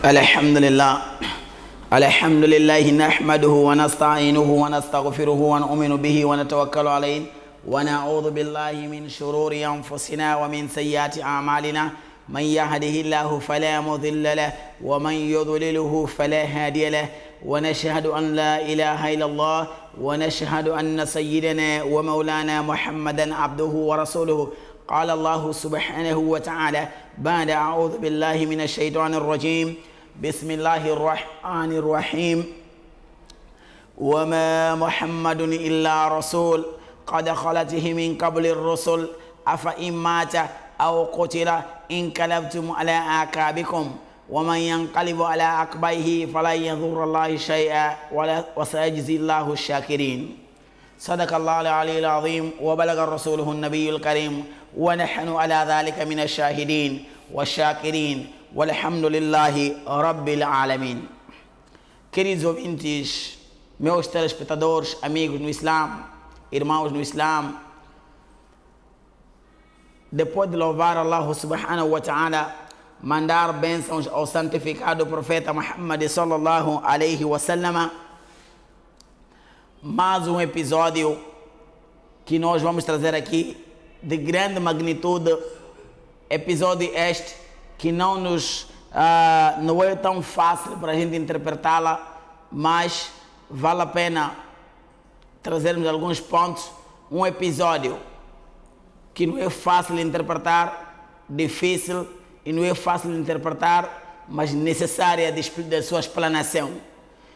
الحمد لله نحمده ونستعينه ونستغفره ونؤمن به ونتوكل عليه ونعوذ بالله من شرور أنفسنا ومن سيئات أعمالنا من يهده الله فلا مضل له ومن يضلله فلا هادي له ونشهد أن لا إله إلا الله ونشهد أن سيدنا ومولانا محمدا عبده ورسوله. قال الله سبحانه وتعالى بعد أعوذ بالله من الشيطان الرجيم بسم الله الرحمن الرحيم وما محمد إلا رسول قد خلته من قبل الرسل أفإن مات أو قتل انقلبتم على أعقابكم ومن ينقلب على عقبيه فلا يضر الله شيئا وسيجزي الله الشاكرين. صدق الله العلي العظيم وبلغ رسوله النبي الكريم ونحن على ذلك من الشاهدين والشاكرين والحمد لله رب العالمين. Queridos ouvintes, meus telespectadores, amigos no Islã, irmãos no Islã, depois de louvar Allah subhanahu wa ta'ala, mandar bênçãos ao santificado profeta Muhammad sallallahu alaihi wasallam, mais um episódio que nós vamos trazer aqui de grande magnitude, episódio este que não é tão fácil para a gente interpretá-la, mas vale a pena trazermos alguns pontos. Um episódio que não é fácil de interpretar, difícil e não é fácil de interpretar, mas necessária de sua explanação.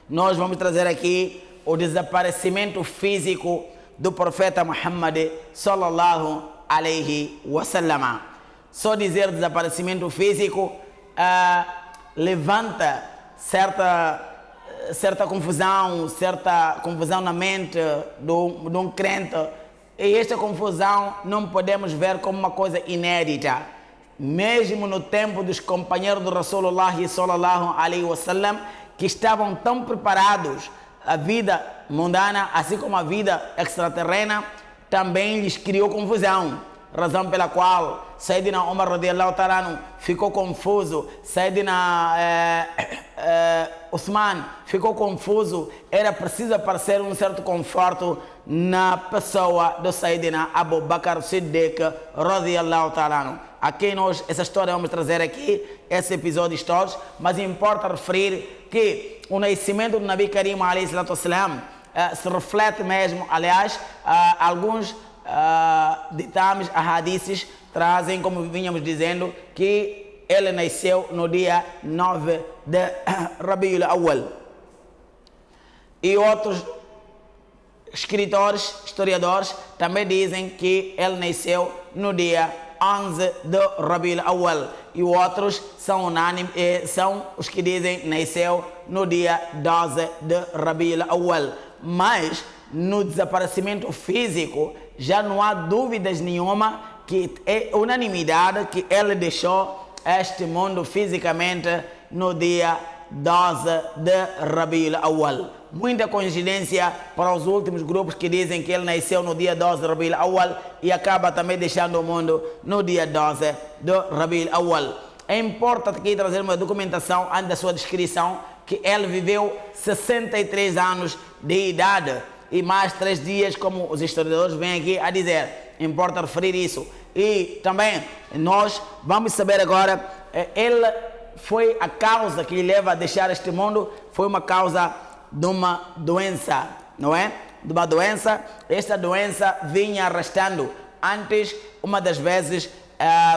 Nós vamos trazer aqui o desaparecimento físico do profeta Muhammad sallallahu alaihi wasallam. Só dizer desaparecimento físico levanta certa confusão na mente de um crente, e esta confusão não podemos ver como uma coisa inédita. Mesmo no tempo dos companheiros do Rasulullah sallallahu alaihi wasallam, que estavam tão preparados, a vida mundana, assim como a vida extraterrena, também lhes criou confusão. Razão pela qual Sayyidina Umar radiallahu ta'ala ficou confuso, Sayyidina Uthman ficou confuso. Era preciso aparecer um certo conforto na pessoa do Sayyidina Abu Bakr Siddiq radiallahu ta'ala. Aqui nós, essa história vamos trazer aqui, esse episódio todos, mas importa referir que o nascimento do Nabi Karim alayhi salatu wassalam se reflete mesmo, aliás, alguns ditames, hadiths trazem, como vinhamos dizendo, que ele nasceu no dia 9 de Rabiul Awwal. E outros escritores, historiadores, também dizem que ele nasceu no dia 11 de Rabiul Awwal. E outros são unânimes, são os que dizem nasceu no dia 12 de Rabiul Awwal. Mas no desaparecimento físico já não há dúvidas nenhuma, que é unanimidade que ele deixou este mundo fisicamente no dia 12 de Rabiul Awwal. Muita coincidência para os últimos grupos que dizem que ele nasceu no dia 12 de Rabiul Awwal e acaba também deixando o mundo no dia 12 de Rabiul Awwal. É importante aqui trazer uma documentação antes da sua descrição, que ele viveu 63 anos de idade e mais 3 dias, como os historiadores vêm aqui a dizer. Importa referir isso. E também nós vamos saber agora, ele foi a causa que lhe leva a deixar este mundo, foi uma causa de uma doença, não é? De uma doença. Esta doença vinha arrastando antes, uma das vezes,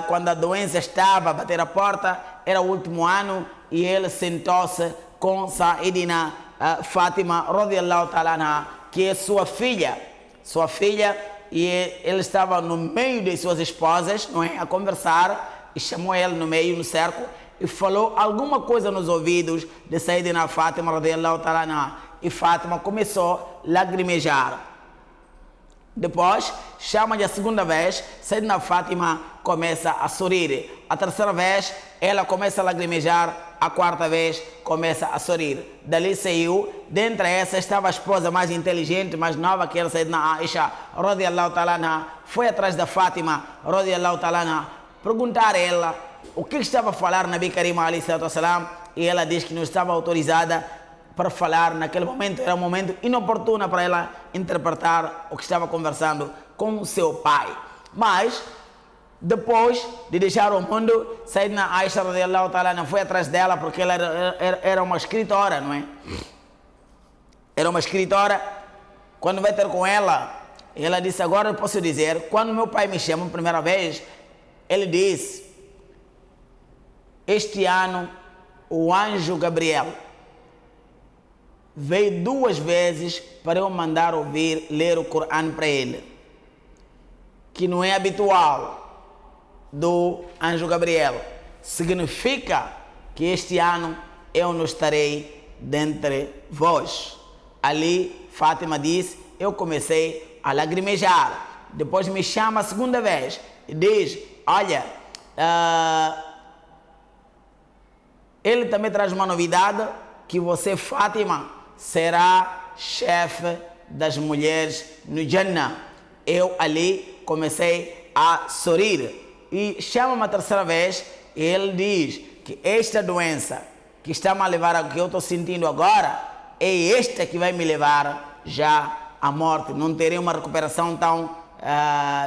quando a doença estava a bater a porta, era o último ano, e ele sentou-se com Saidina Fátima radiallahu ta'ala anha, que é sua filha, e ele estava no meio de suas esposas, não é, a conversar, e chamou ele no meio, no cerco, e falou alguma coisa nos ouvidos de Sayyidina Fátima radiallahu ta'ala anha, e Fátima começou a lacrimejar. Depois, chama-lhe a segunda vez, Sayyidina Fátima começa a sorrir. A terceira vez, ela começa a lacrimejar. A quarta vez, começa a sorrir. Dali saiu. Dentre essa estava a esposa mais inteligente, mais nova, que era Sayyidina Aisha radiallahu ta'ala anha. Foi atrás da Fátima radiallahu ta'ala anha, perguntar a ela o que estava a falar Nabi Karim alayhi salatu wassalam. e ela diz que não estava autorizada para falar naquele momento, era um momento inoportuno para ela interpretar o que estava conversando com seu pai. Mas, depois de deixar o mundo, Sayyidina Aisha radiallahu ta'ala não foi atrás dela porque ela era uma escritora, não é? Era uma escritora. Quando vai ter com ela, ela disse, agora eu posso dizer, quando meu pai me chama a primeira vez, ele disse, este ano o anjo Gabriel veio 2 vezes para eu mandar ler o Corão para ele, que não é habitual do anjo Gabriel. Significa que este ano eu não estarei dentre vós. Ali, Fátima disse, eu comecei a lagrimejar. Depois me chama a segunda vez e diz, olha, ele também traz uma novidade, que você, Fátima, será chefe das mulheres no Jannah. Eu ali comecei a sorrir. E chama-me a terceira vez e ele diz que esta doença que está-me a levar ao que eu estou sentindo agora, é esta que vai me levar já à morte. Não terei uma recuperação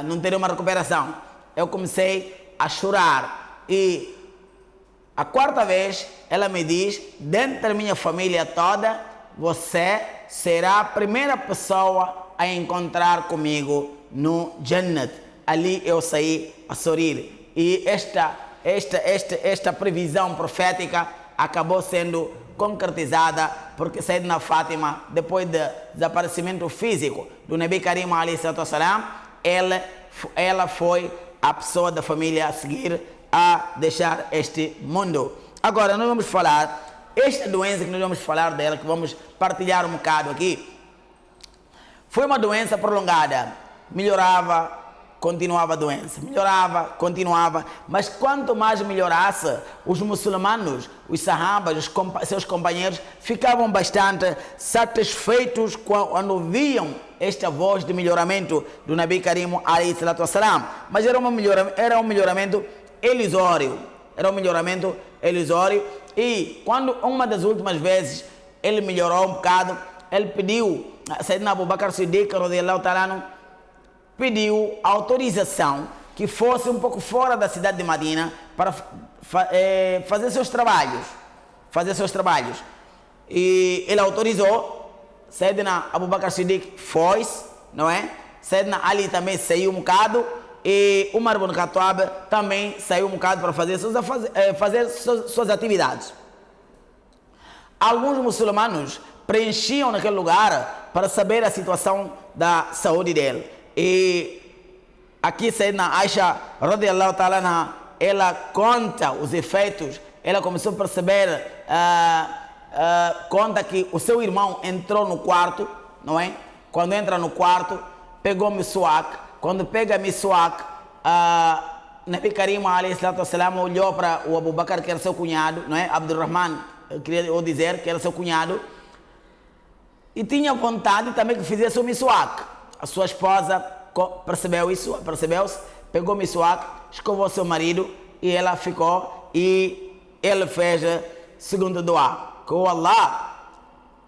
não terei uma recuperação. Eu comecei a chorar. E a 4ª vez ela me diz, dentro da minha família toda, você será a primeira pessoa a encontrar comigo no Jannat. Ali eu saí a sorrir. E esta previsão profética acabou sendo concretizada porque Sayyidina Fátima, depois do desaparecimento físico do Nabi Karim alayhi salatu wassalam, ela foi a pessoa da família a seguir a deixar este mundo. Agora nós vamos falar, esta doença que nós vamos falar dela, que vamos partilhar um bocado aqui, foi uma doença prolongada. Melhorava, continuava a doença, melhorava, continuava, mas quanto mais melhorasse, os muçulmanos, os sahabas, seus companheiros, ficavam bastante satisfeitos quando viam esta voz de melhoramento do Nabi Karim alayhi salatu wassalam. Mas era um melhoramento ilusório, e quando uma das últimas vezes ele melhorou um bocado, ele pediu, Sayyidina Abu Bakr Siddiq radiyallahu ta'ala, pediu autorização que fosse um pouco fora da cidade de Medina para fazer seus trabalhos. E ele autorizou. Sayyidina Abu Bakr Siddiq foi, não é? Sayyidina Ali também saiu um bocado. E Umar ibn Khattab também saiu um bocado para fazer suas atividades. Alguns muçulmanos preenchiam naquele lugar para saber a situação da saúde dele. E aqui Sayyidina Aisha radiallahu ta'ala, ela conta os efeitos. Ela começou a perceber, conta que o seu irmão entrou no quarto, não é? Quando entra no quarto, pegou miswak. Quando pega miswak, Nabi Karim alayhi salatu wassalam olhou para o Abu Bakr, que era seu cunhado, não é? Abdurrahman, queria dizer que era seu cunhado, e tinha vontade também que fizesse o miswak. A sua esposa percebeu-se, pegou o miswak, escovou seu marido e ela ficou, e ele fez segundo dua, que o Allah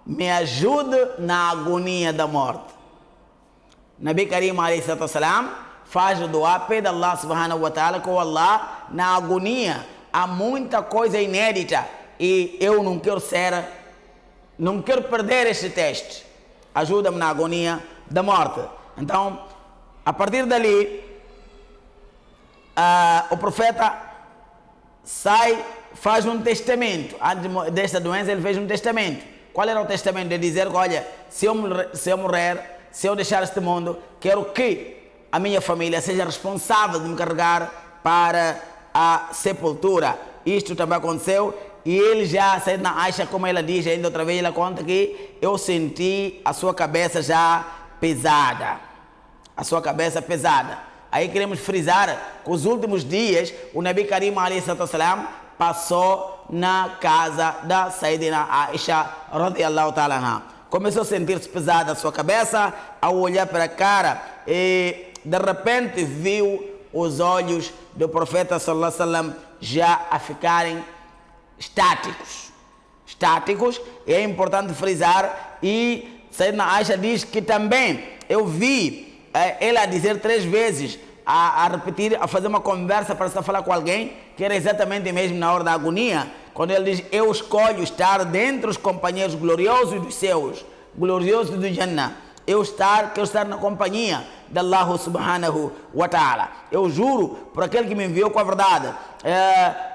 me ajude na agonia da morte. Nabi Karim alayhi salatu wassalam faz o dua, pede a Allah subhanahu wa ta'ala, que o Allah na agonia há muita coisa inédita e eu não quero perder este teste. Ajuda-me na agonia da morte. Então, a partir dali, o profeta faz um testamento. Antes desta doença, ele fez um testamento. Qual era o testamento? De dizer que, olha, se eu morrer, se eu deixar este mundo, quero que a minha família seja responsável de me carregar para a sepultura. Isto também aconteceu. E ele já, Sayyidina Aisha, como ela diz ainda outra vez, ela conta que eu senti a sua cabeça já pesada. Aí queremos frisar que os últimos dias, o Nabi Karim alayhi salatu wassalam passou na casa da Sayyidina Aisha radiyallahu ta'ala anha. Começou a sentir-se pesada a sua cabeça, ao olhar para a cara, e de repente viu os olhos do profeta sallallahu alaihi wasallam já a ficarem estáticos. estáticos, é importante frisar, e Sayyidina Aisha diz que também eu vi ela dizer 3 vezes, a repetir, a fazer uma conversa para estar a falar com alguém, que era exatamente mesmo na hora da agonia, quando ele diz: eu escolho estar dentre os companheiros gloriosos dos céus, gloriosos do Jannah. Eu quero estar na companhia de Allah subhanahu wa ta'ala. Eu juro por aquele que me enviou com a verdade,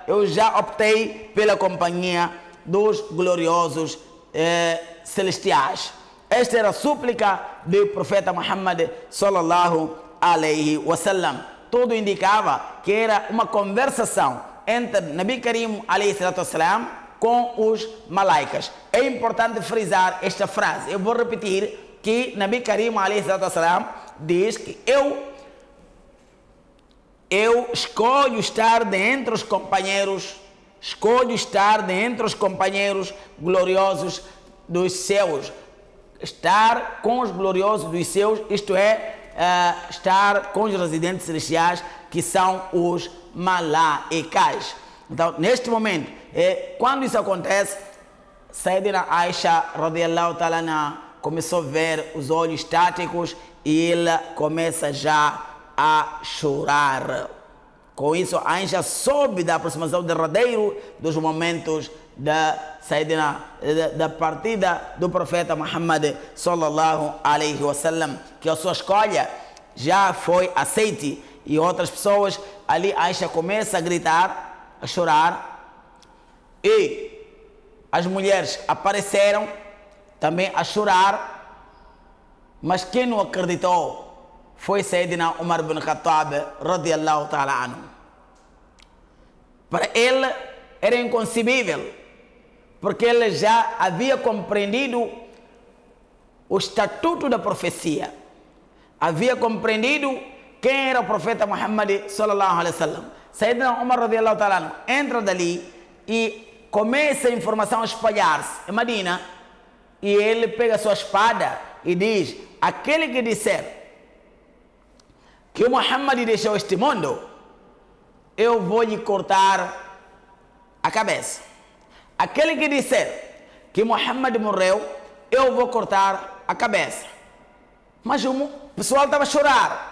eu já optei pela companhia dos gloriosos celestiais. Esta era a súplica do profeta Muhammad sallallahu alaihi wasallam. Tudo indicava que era uma conversação entre Nabi Karim alaihi salatu wasalam com os malaicas. É importante frisar esta frase. Eu vou repetir que Nabi Karim alaihi salatu wasalam diz que eu escolho estar dentre os companheiros, gloriosos dos céus. Estar com os gloriosos dos céus, isto é, estar com os residentes celestiais, que são os malaicas. Então, neste momento, quando isso acontece, Sayyidina Aisha radiyallahu ta'ala anha começou a ver os olhos estáticos e ela começa já a chorar. Com isso, a Aisha soube da aproximação derradeiro dos momentos da partida do profeta Muhammad sallallahu alaihi wasallam, que a sua escolha já foi aceite. E outras pessoas ali, Aisha começa a gritar, a chorar, e as mulheres apareceram também a chorar, mas quem não acreditou foi Sayyidina Umar bin Khattab radiyallahu ta'ala anhu. Para ele era inconcebível, porque ele já havia compreendido o estatuto da profecia, havia compreendido quem era o profeta Muhammad sallallahu alaihi wasallam. Sayyidina Umar radiyallahu ta'ala anhu entra dali e começa a informação a espalhar-se em Medina, e ele pega a sua espada e diz: aquele que disser que o Muhammad deixou este mundo, eu vou lhe cortar a cabeça. Aquele que disser que Muhammad morreu, eu vou cortar a cabeça. Mas o pessoal estava a chorar.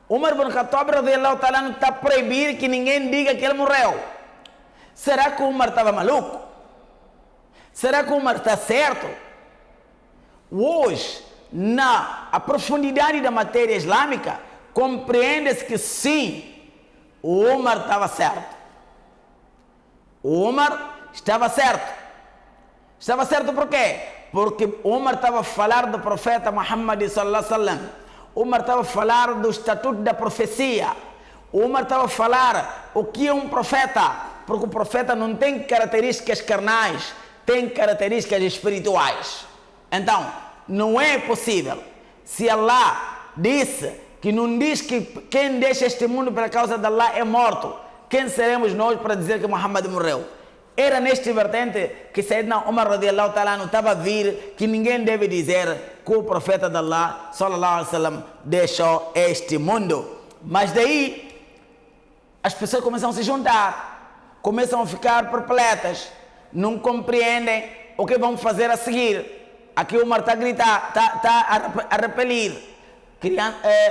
Umar bin Khattab radiyallahu ta'ala está a proibir que ninguém diga que ele morreu. Será que o Umar estava maluco? Será que o Umar está certo? Hoje, na profundidade da matéria islâmica, compreende-se que sim, o Umar estava certo. O Umar estava certo. Estava certo por quê? Porque Umar estava a falar do profeta Muhammad sallallahu alaihi wasallam. Umar estava a falar do estatuto da profecia. Umar estava a falar o que é um profeta, porque o profeta não tem características carnais, tem características espirituais. Então, não é possível. Se Allah disse que não diz que quem deixa este mundo pela causa de Allah é morto, quem seremos nós para dizer que Muhammad morreu? Era neste vertente que Sayyidina Umar radiyallahu ta'ala anhu estava a vir que ninguém deve dizer que o profeta de Allah sallallahu alaihi wasallam deixou este mundo. Mas daí as pessoas começam a se juntar, começam a ficar perplexas, não compreendem o que vão fazer a seguir. Aqui o Umar está a gritar, está a repelir,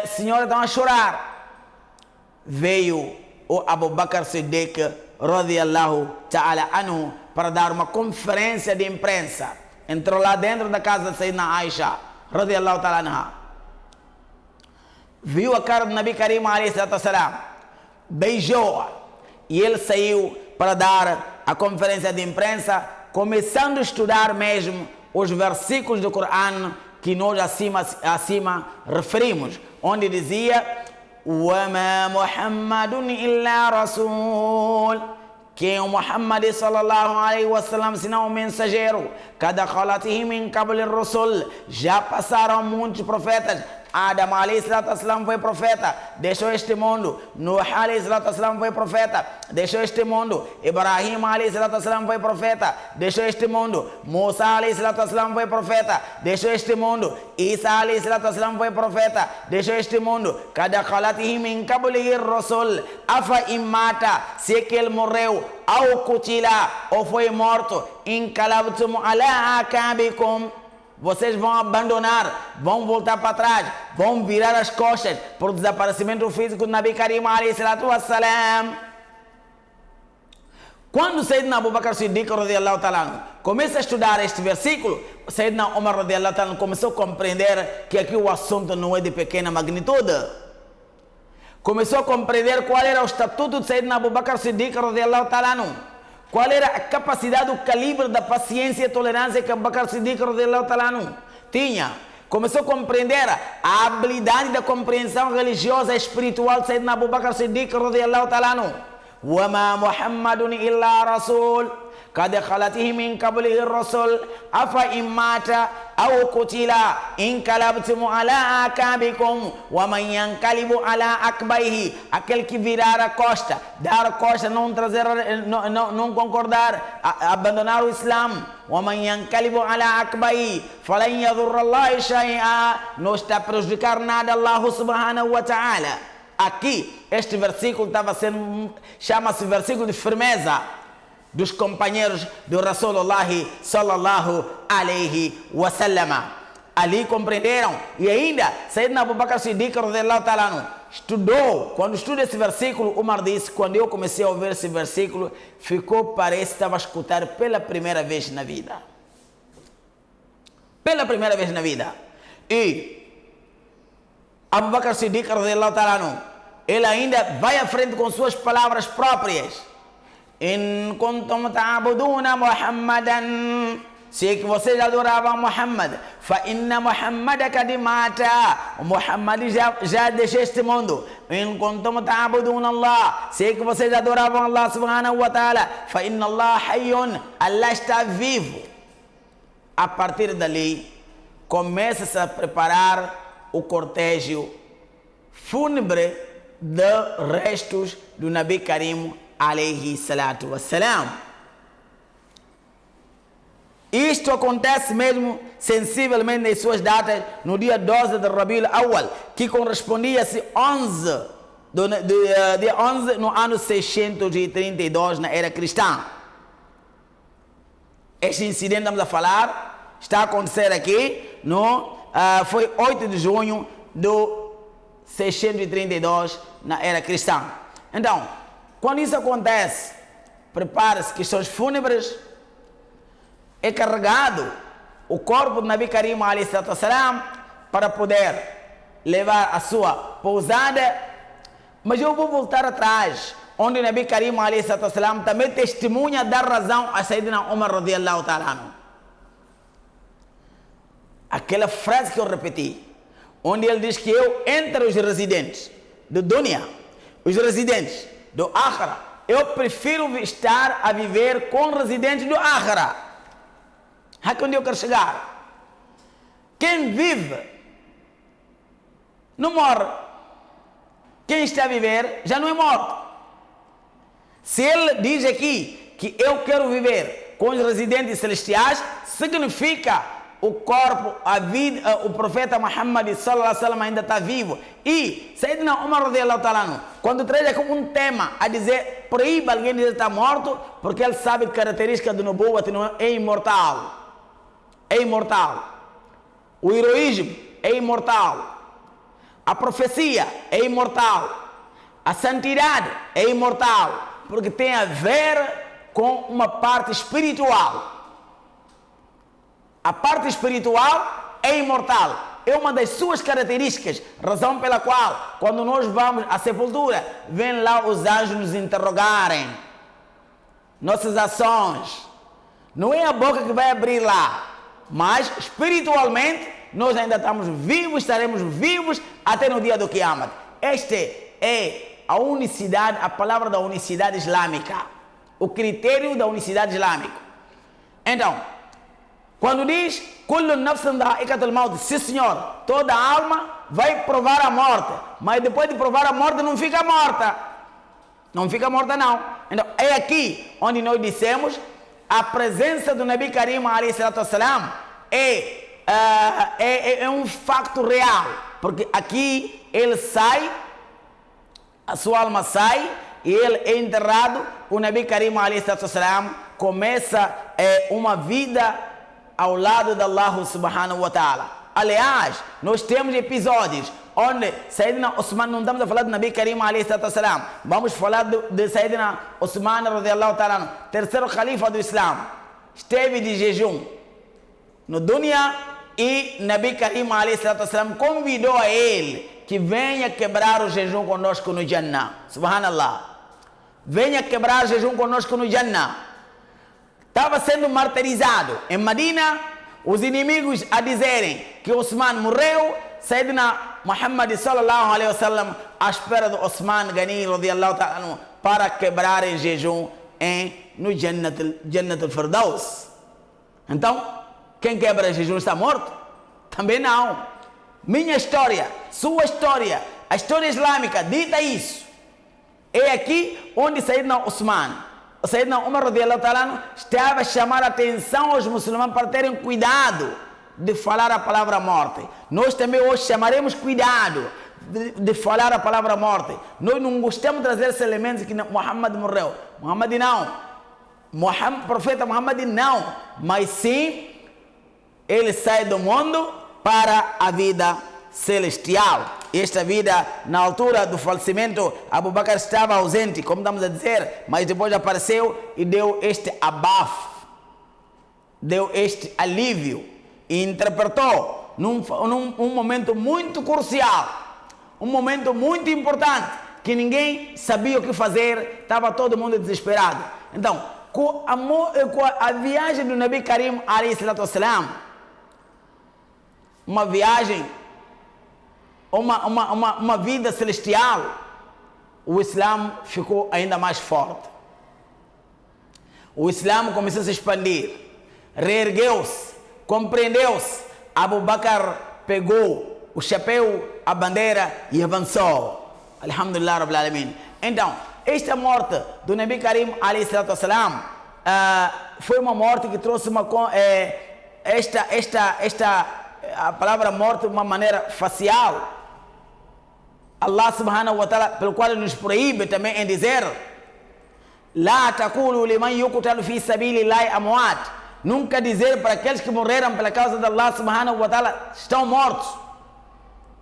senhoras estão a chorar. Veio o Abu Bakr Siddiq radiyallahu ta'ala anhu para dar uma conferência de imprensa. Entrou lá dentro da casa de Sayyidina Aisha radiyallahu ta'ala anha, viu a cara do Nabi Karim alaihi salatu wasalam, beijou-a, e ele saiu para dar a conferência de imprensa, começando a estudar mesmo os versículos do Corão que nós acima referimos, onde dizia: وَمَا مُحَمَّدٌ إِلَّا رَسُولٌ, que o Muhammad sallallahu alaihi wasallam senão um mensageiro. Cada khalatihi min qabl ar-rusul, já passaram muitos profetas Adam a.s. foi profeta, deixou este mundo. Nuh a.s. foi profeta, deixou este mundo. Ibrahim a.s. foi profeta, deixou este mundo. Musa a.s. foi profeta, deixou este mundo. Isa a.s. foi profeta, deixou este mundo. Cada khalatihim min qablihi ar-rasul afa imata, se que ele morreu, ao kutila, ou foi morto, inkalabtum ala akabikum, vocês vão abandonar, vão voltar para trás, vão virar as costas por desaparecimento físico do Nabi Karim alayhi salatu wassalam. Quando Sayyidina Abu Bakr Siddiq radiyallahu ta'ala começa a estudar este versículo, Sayyidina Umar radiyallahu ta'ala começou a compreender que aqui o assunto não é de pequena magnitude. Começou a compreender qual era o estatuto de Sayyidina Abu Bakr Siddiq radiyallahu ta'ala. Qual era a capacidade, o calibre da paciência e tolerância que Abu Bakr Siddiq radiyallahu ta'ala tinha. Começou a compreender a habilidade da compreensão religiosa e espiritual de Sayyidina Abu Bakr Siddiq radiyallahu ta'ala. وَمَا مُحَمَّدٌ إِلَّا رَسُولٌ قَدْ خَلَتْهِ مِنْ قَبْلِهِ الرُّسُلُ أَفَإِنْ مَاتَ أَوْ قُتِلَ انقلبتم على أعقابكم ومن ينقلب على عقبيه, aquele que virar a costa, dar a costa, não trazer, não concordar, abandonar o Islã. ومن ينقلب على عقبيه فلن يضر الله شيئا, não está a prejudicar nada Allah subhanahu wa ta'ala. Aqui, este versículo estava sendo, chama-se versículo de firmeza dos companheiros do Rasulullah sallallahu alaihi wasallam. Ali compreenderam, e ainda Sayyidina Abu Bakr Siddiq radiyallahu ta'ala estudou. Quando estuda esse versículo, Umar disse, quando eu comecei a ouvir esse versículo, parece que estava a escutar pela primeira vez na vida. Pela primeira vez na vida. E Abu Bakr Siddiq radiyallahu ta'ala, ele ainda vai à frente com suas palavras próprias. In kuntum ta'buduna Muhammadan, se que vocês adoravam Muhammad, fa inna Muhammad kad mata, Muhammad já deixou este mundo. In kuntum ta'buduna Allah, se que vocês adoravam Allah subhanahu wa ta'ala, fa inna Allah hayyun, Allah está vivo. A partir dali, começa-se a preparar o cortejo fúnebre de restos do Nabi Karim alayhi salatu wassalam. Isto acontece mesmo sensivelmente nas suas datas, no dia 12 de Rabiul Awwal, que correspondia-se 11 no ano 632 na era cristã. Este incidente estamos a falar, está a acontecer aqui foi 8 de junho de 632 na era cristã. Então, quando isso acontece, prepare-se que questões fúnebres, é carregado o corpo do Nabi Karim alayhi salatu wassalam para poder levar a sua pousada. Mas eu vou voltar atrás, onde o Nabi Karim alayhi salatu wassalam também testemunha dar razão a Sayyidina Umar radiyallahu ta'ala. Aquela frase que eu repeti, onde ele diz que eu, entre os residentes do Dunya, os residentes do Akhira, eu prefiro estar a viver com residentes do Akhira. Aqui onde eu quero chegar. Quem vive não morre. Quem está a viver já não é morto. Se ele diz aqui que eu quero viver com os residentes celestiais, significa o corpo, a vida, o profeta Muhammad sallallahu alaihi wasallam ainda está vivo. E Sayyidina Umar radiyallahu ta'ala, quando traz aqui um tema a dizer, proíbe alguém dizer que está morto, porque ele sabe que a característica do Nubuwwat é imortal. É imortal. O heroísmo é imortal. A profecia é imortal. A santidade é imortal, porque tem a ver com uma parte espiritual. A parte espiritual é imortal, é uma das suas características, razão pela qual, quando nós vamos à sepultura, vêm lá os anjos nos interrogarem. Nossas ações, não é a boca que vai abrir lá, mas espiritualmente nós ainda estamos vivos, estaremos vivos até no dia do Qiyamah. Esta é a unicidade, a palavra da unicidade islâmica, o critério da unicidade islâmica. Então, quando diz Kullu nafsin dha'iqatul maut, sim senhor, toda alma vai provar a morte, mas depois de provar a morte não fica morta. Não fica morta não. Então é aqui onde nós dissemos a presença do Nabi Karim alayhi salatu wassalam é um facto real, porque aqui ele sai, a sua alma sai e ele é enterrado. O Nabi Karim alayhi salatu wassalam começa uma vida ao lado de Allah subhanahu wa ta'ala. Aliás, nós temos episódios onde Sayyidina Osman, não estamos a falar do Nabi Karim alayhi salatu wassalam, vamos falar de Sayyidina Osman radiyallahu ta'ala, terceiro califa do Islã, esteve de jejum no dunya e Nabi Karim alayhi salatu wassalam convidou a ele que venha quebrar o jejum conosco no Jannah. Subhanallah. Venha quebrar o jejum conosco no Jannah. Estava sendo martirizado em Medina, os inimigos a dizerem que Osman morreu, Sayyidina Muhammad sallallahu alaihi wasallam à espera de Osman Ghani radiyallahu ta'ala para quebrar em jejum no Jannat al-Firdaus. Então, quem quebra jejum está morto? Também não. Minha história, sua história, a história islâmica dita isso. É aqui onde Sayyidina Umar radiyallahu ta'ala estava a chamar a atenção aos muçulmanos para terem cuidado de falar a palavra morte. Nós também hoje chamaremos cuidado de falar a palavra morte. Nós não gostamos de trazer esses elementos que Muhammad morreu. Muhammad não. Profeta Muhammad não. Mas sim, ele sai do mundo para a vida celestial. Esta vida, na altura do falecimento, Abu Bakr estava ausente, como estamos a dizer, mas depois apareceu e deu este abafo, deu este alívio e interpretou num momento muito crucial, um momento muito importante, que ninguém sabia o que fazer, estava todo mundo desesperado. Então, com a viagem do Nabi Karim alayhi salatu wassalam, uma viagem, uma vida celestial, o Islã ficou ainda mais forte. O Islã começou a se expandir, reergueu-se, compreendeu-se. Abu Bakr pegou o chapéu, a bandeira e avançou. Alhamdulillah Rabbil Alamin. Então, esta morte do Nabi Karim alayhi salatu wassalam foi uma morte que trouxe a palavra morte de uma maneira facial. Allah subhanahu wa ta'ala, pelo qual nos proíbe também em dizer: La taqulu liman yuqtalu fi sabilillahi amwat. Nunca dizer para aqueles que morreram pela causa de Allah subhanahu wa ta'ala estão mortos.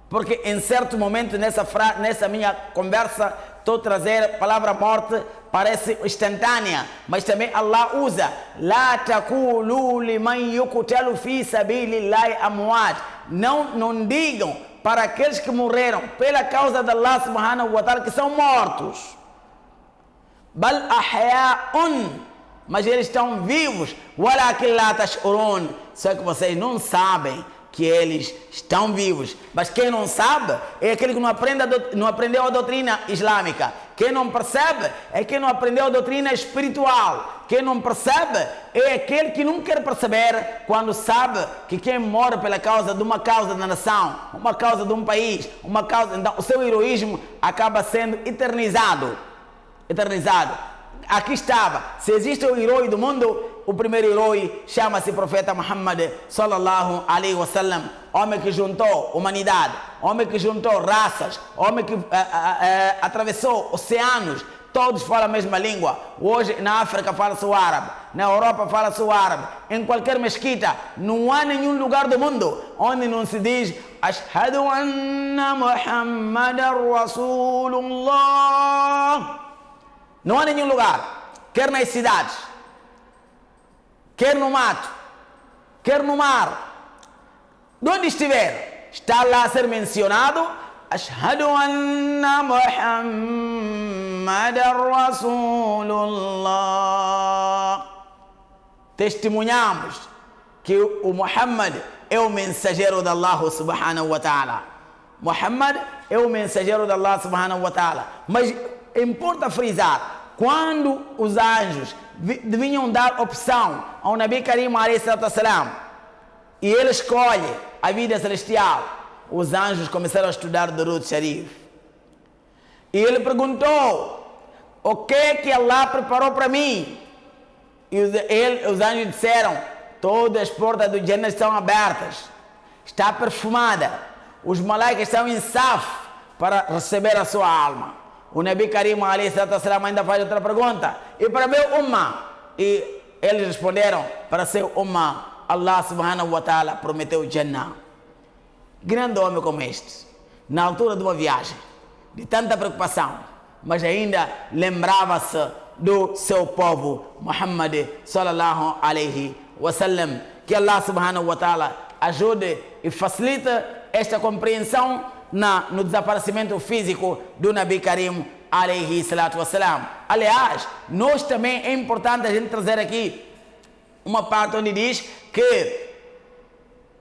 Porque em certo momento nessa minha conversa estou a trazer a palavra morte, parece instantânea, mas também Allah usa La taqulu liman yuqtalu fi sabilillahi amwat. Não digam para aqueles que morreram pela causa de Allah subhanahu wa ta'ala que são mortos. Bal ahya'un, mas eles estão vivos. Walakin la tash'urun, só que vocês não sabem que eles estão vivos. Mas quem não sabe é aquele que não aprendeu a doutrina islâmica. Quem não percebe é quem não aprendeu a doutrina espiritual. Quem não percebe é aquele que não quer perceber quando sabe que quem morre pela causa de uma causa da nação, uma causa de um país, uma causa, então o seu heroísmo acaba sendo eternizado. Aqui estava, se existe o herói do mundo, o primeiro herói chama-se Profeta Muhammad sallallahu alaihi wasallam, homem que juntou humanidade, homem que juntou raças, homem que atravessou oceanos, todos falam a mesma língua. Hoje na África fala-se o árabe, na Europa fala-se o árabe, em qualquer mesquita, não há nenhum lugar do mundo onde não se diz Ashhadu anna Muhammadan Rasulullah. Não há nenhum lugar, quer nas cidades, quer no mato, quer no mar, de onde estiver, está lá a ser mencionado Ashhadu anna Muhammadan Rasulullah. Testemunhamos que o Muhammad é o mensageiro de Allah subhanahu wa ta'ala. Muhammad é o mensageiro de Allah subhanahu wa ta'ala. Mas importa frisar, quando os anjos vinham dar opção ao Nabi Karim alayhi salatu wassalam, e ele escolhe a vida celestial, os anjos começaram a estudar Durud Sharif. E ele perguntou, o que Allah preparou para mim? E os anjos disseram, todas as portas do Jannah estão abertas, está perfumada, os malaicas estão em saf para receber a sua alma. O Nabi Karim ainda faz outra pergunta, e para meu ummah? E eles responderam, para seu ummah, Allah subhanahu wa ta'ala prometeu Jannah. Grande homem como este, na altura de uma viagem, de tanta preocupação, mas ainda lembrava-se do seu povo, Muhammad sallallahu alaihi wasallam. Que Allah subhanahu wa ta'ala ajude e facilite esta compreensão no desaparecimento físico do Nabi Karim alaihi salatu wassalam. Aliás, nós também é importante a gente trazer aqui uma parte onde diz que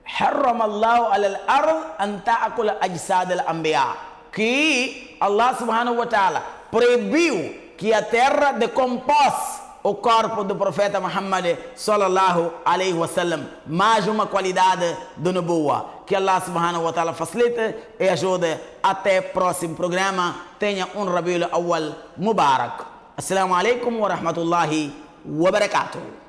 حرم الله على الأرض أن تأكل أجساد الأنبياء, que Allah subhanahu wa ta'ala proibiu que a terra decompôs o corpo do profeta Muhammad sallallahu alaihi wasallam. Mais uma qualidade do Nubuwa. Que Allah subhanahu wa ta'ala facilite e ajude. Até o próximo programa. Tenha um Rabiul Awwal Mubarak. Assalamu alaikum wa rahmatullahi wa barakatuh.